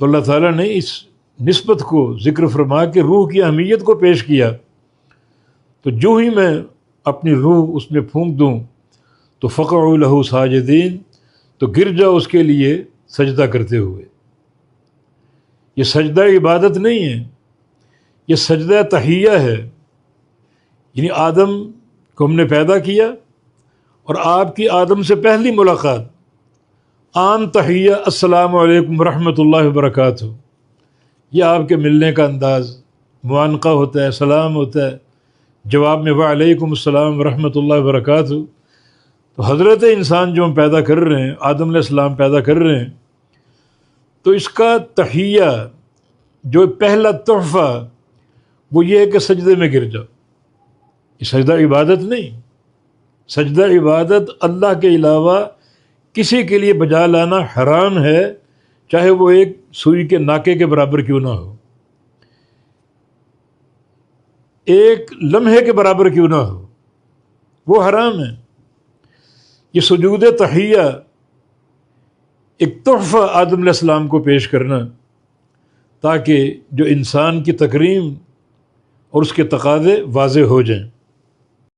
تو اللہ تعالیٰ نے اس نسبت کو ذکر فرما کے روح کی اہمیت کو پیش کیا. تو جو ہی میں اپنی روح اس میں پھونک دوں تو فقعوا لہ ساجدین، تو گر جاؤ اس کے لیے سجدہ کرتے ہوئے. یہ سجدہ عبادت نہیں ہے، یہ سجدہ تحیہ ہے. یعنی آدم کو ہم نے پیدا کیا اور آپ کی آدم سے پہلی ملاقات، عام تحیہ السلام علیکم ورحمۃ اللہ وبرکاتہ، یہ آپ کے ملنے کا انداز، معانقہ ہوتا ہے، سلام ہوتا ہے، جواب میں وعلیکم السلام ورحمۃ اللہ وبرکاتہ. تو حضرت انسان جو ہم پیدا کر رہے ہیں، آدم علیہ السلام پیدا کر رہے ہیں، تو اس کا تحیہ جو پہلا تحفہ وہ یہ ہے کہ سجدے میں گر جاؤ. یہ سجدہ عبادت نہیں، سجدہ عبادت اللہ کے علاوہ کسی کے لیے بجا لانا حرام ہے، چاہے وہ ایک سوئی کے ناکے کے برابر کیوں نہ ہو، ایک لمحے کے برابر کیوں نہ ہو، وہ حرام ہے. یہ سجود تحیہ ایک تحفہ آدم علیہ السلام کو پیش کرنا، تاکہ جو انسان کی تکریم اور اس کے تقاضے واضح ہو جائیں.